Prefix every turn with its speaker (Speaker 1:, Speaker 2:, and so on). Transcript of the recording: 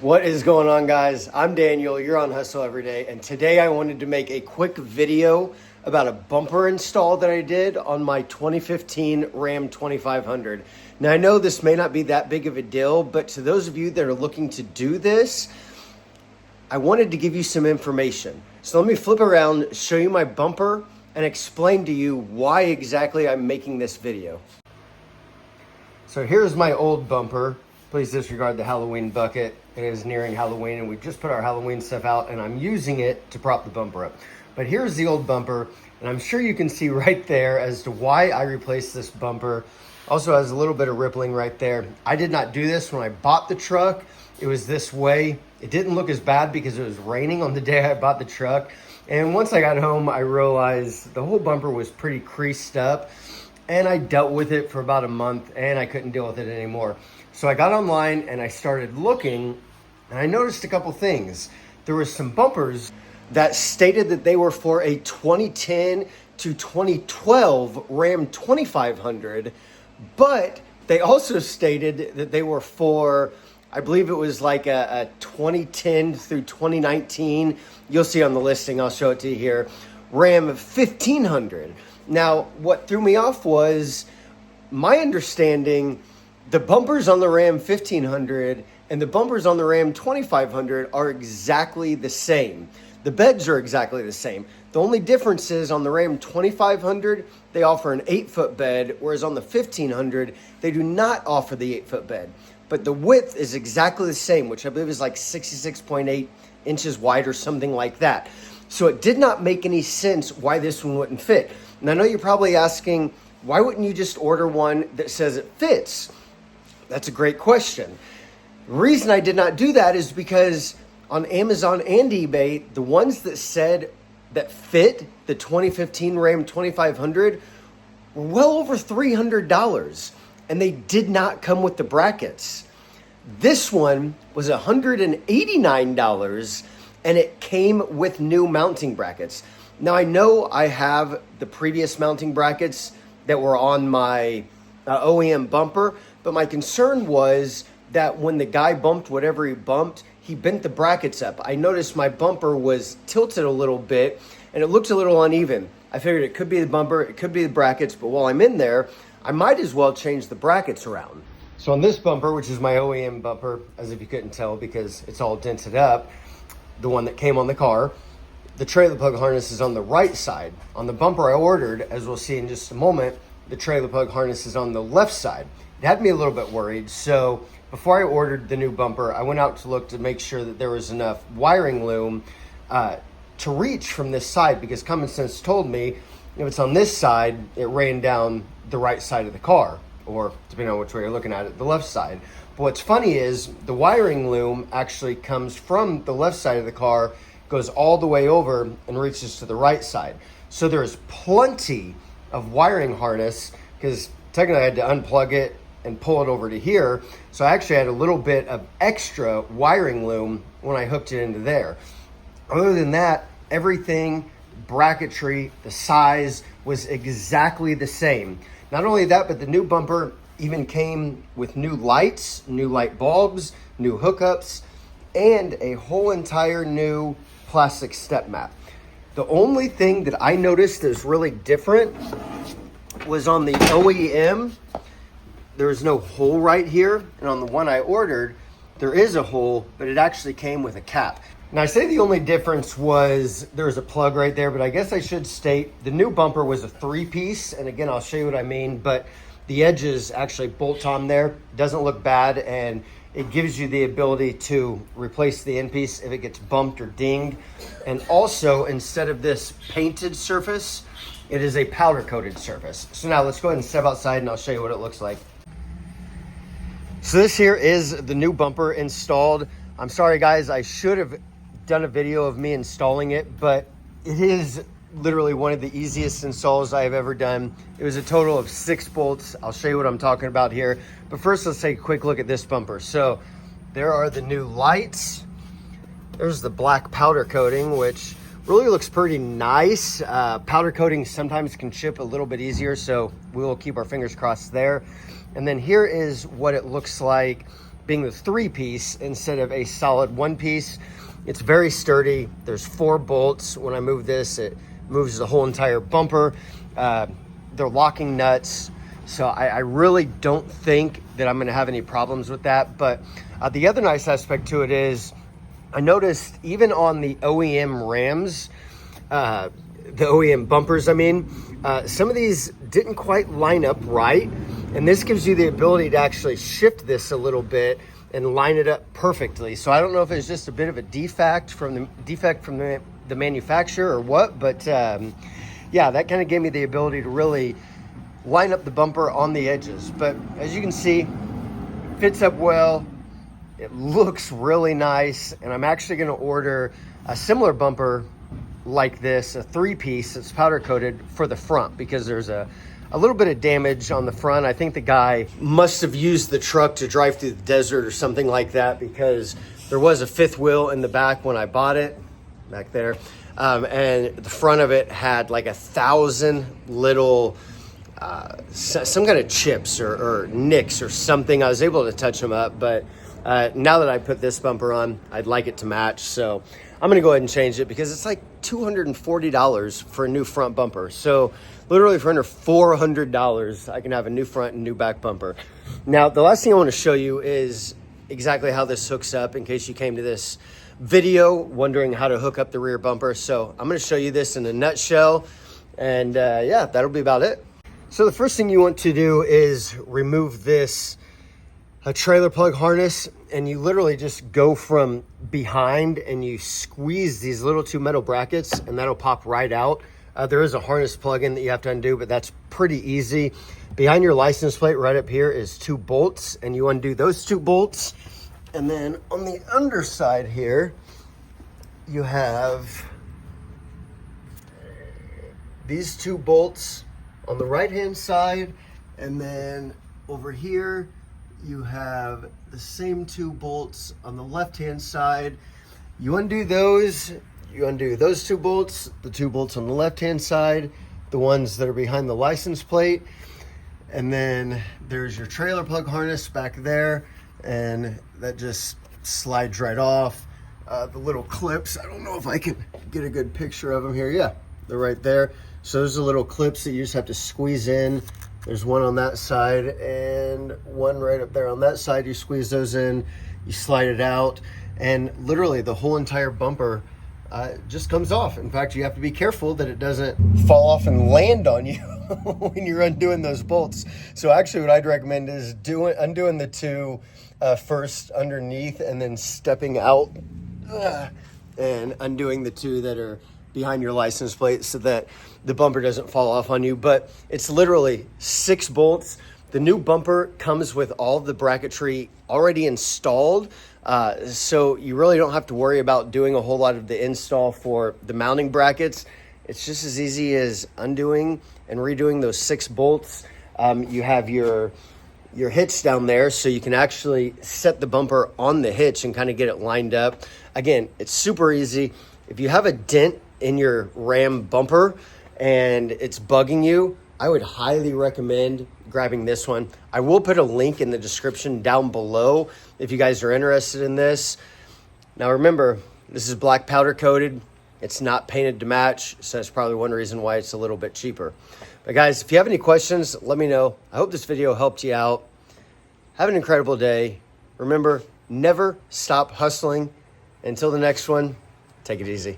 Speaker 1: What is going on, guys? I'm Daniel, you're on Hustle Every Day, and today I wanted to make a quick video about a bumper install that I did on my 2015 Ram 2500. Now I know this may not be that big of a deal, but to those of you that are looking to do this, I wanted to give you some information. So let me flip around, show you my bumper, and explain to you why exactly I'm making this video. So here's my old bumper. Please disregard the Halloween bucket. It is nearing Halloween and we just put our Halloween stuff out and I'm using it to prop the bumper up. But here's the old bumper and I'm sure you can see right there as to why I replaced this bumper. Also has a little bit of rippling right there. I did not do this when I bought the truck. It was this way. It didn't look as bad because it was raining on the day I bought the truck. And once I got home, I realized the whole bumper was pretty creased up and I dealt with it for about a month and I couldn't deal with it anymore. So I got online and I started looking and I noticed a couple things. There were some bumpers that stated that they were for a 2010 to 2012 Ram 2500, but they also stated that they were for, I believe it was like a 2010 through 2019. You'll see on the listing, I'll show it to you here, Ram 1500. Now, what threw me off was my understanding the bumpers on the Ram 1500 and the bumpers on the Ram 2500 are exactly the same. The beds are exactly the same. The only difference is on the Ram 2500, they offer an 8-foot bed, whereas on the 1500, they do not offer the 8-foot bed. But the width is exactly the same, which I believe is like 66.8 inches wide or something like that. So it did not make any sense why this one wouldn't fit. And I know you're probably asking, why wouldn't you just order one that says it fits? That's a great question. The reason I did not do that is because on Amazon and eBay, the ones that said that fit the 2015 Ram 2500 were well over $300 and they did not come with the brackets. This one was $189 and it came with new mounting brackets. Now I know I have the previous mounting brackets that were on my OEM bumper, but my concern was that when the guy bumped whatever he bumped, he bent the brackets up. I noticed my bumper was tilted a little bit and it looked a little uneven. I figured it could be the bumper, it could be the brackets, but while I'm in there, I might as well change the brackets around. So on this bumper, which is my OEM bumper, as if you couldn't tell because it's all dented up, the one that came on the car, the trailer plug harness is on the right side. On the bumper I ordered, as we'll see in just a moment, the trailer plug harness is on the left side. It had me a little bit worried, so before I ordered the new bumper, I went out to look to make sure that there was enough wiring loom to reach from this side, because common sense told me if it's on this side, it ran down the right side of the car, or depending on which way you're looking at it, the left side. But what's funny is the wiring loom actually comes from the left side of the car, goes all the way over and reaches to the right side. So there's plenty of wiring harness, because technically I had to unplug it and pull it over to here. So I actually had a little bit of extra wiring loom when I hooked it into there. Other than that, everything, bracketry, the size was exactly the same. Not only that, but the new bumper even came with new lights, new light bulbs, new hookups, and a whole entire new plastic step mat. The only thing that I noticed that was really different was on the OEM, there's no hole right here. And on the one I ordered, there is a hole, but it actually came with a cap. Now I say the only difference was there's a plug right there, but I guess I should state the new bumper was a 3-piece. And again, I'll show you what I mean, but the edges actually bolt on there. It doesn't look bad, and it gives you the ability to replace the end piece if it gets bumped or dinged. And also, instead of this painted surface, it is a powder coated surface. So now let's go ahead and step outside and I'll show you what it looks like. So this here is the new bumper installed. I'm sorry guys, I should have done a video of me installing it, but it is literally one of the easiest installs I have ever done. It was a total of 6 bolts. I'll show you what I'm talking about here. But first, let's take a quick look at this bumper. So there are the new lights. There's the black powder coating, which really looks pretty nice. Powder coating sometimes can chip a little bit easier, so we will keep our fingers crossed there. And then here is what it looks like being the 3-piece instead of a solid 1-piece. It's very sturdy. There's 4 bolts. When I move this, it moves the whole entire bumper. They're locking nuts. So I really don't think that I'm gonna have any problems with that. But the other nice aspect to it is, I noticed even on the OEM Rams, the OEM bumpers, I mean, some of these didn't quite line up right. And this gives you the ability to actually shift this a little bit and line it up perfectly. So I don't know if it's just a bit of a defect from the manufacturer or what, but yeah, that kind of gave me the ability to really line up the bumper on the edges. But as you can see, fits up well. It looks really nice, and I'm actually going to order a similar bumper like this, a 3-piece that's powder coated for the front, because there's a little bit of damage on the front. I think the guy must have used the truck to drive through the desert or something like that, because there was a 5th wheel in the back when I bought it, back there. And the front of it had like 1,000 little, some kind of chips or nicks or something. I was able to touch them up, but now that I put this bumper on, I'd like it to match. So I'm gonna go ahead and change it, because it's like $240 for a new front bumper. So literally for under $400, I can have a new front and new back bumper. Now, the last thing I wanna show you is exactly how this hooks up, in case you came to this video wondering how to hook up the rear bumper. So I'm gonna show you this in a nutshell, and yeah, that'll be about it. So the first thing you want to do is remove this trailer plug harness, and you literally just go from behind and you squeeze these little 2 metal brackets, and that'll pop right out. There is a harness plug-in that you have to undo, but that's pretty easy. Behind your license plate right up here is 2 bolts, and you undo those 2 bolts. And then on the underside here, you have these 2 bolts on the right-hand side, and then over here, you have the same 2 bolts on the left-hand side. You undo those, you undo those 2 bolts, the 2 bolts on the left-hand side, the ones that are behind the license plate, and then there's your trailer plug harness back there, and that just slides right off. The little clips, I don't know if I can get a good picture of them here. Yeah, they're right there. So those are little clips that you just have to squeeze in. There's one on that side and one right up there on that side. You squeeze those in, you slide it out, and literally the whole entire bumper just comes off. In fact, you have to be careful that it doesn't fall off and land on you when you're undoing those bolts. So actually what I'd recommend is undoing the 2 first underneath, and then stepping out and undoing the 2 that are behind your license plate, so that the bumper doesn't fall off on you. But it's literally 6 bolts. The new bumper comes with all the bracketry already installed, so you really don't have to worry about doing a whole lot of the install for the mounting brackets. It's just as easy as undoing and redoing those 6 bolts. You have your hitch down there, so you can actually set the bumper on the hitch and kind of get it lined up. Again, it's super easy. If you have a dent in your Ram bumper and it's bugging you, I would highly recommend grabbing this one. I will put a link in the description down below if you guys are interested in this. Now remember, this is black powder coated. It's not painted to match, so that's probably one reason why it's a little bit cheaper. But guys, if you have any questions, let me know. I hope this video helped you out. Have an incredible day. Remember, never stop hustling. Until the next one, take it easy.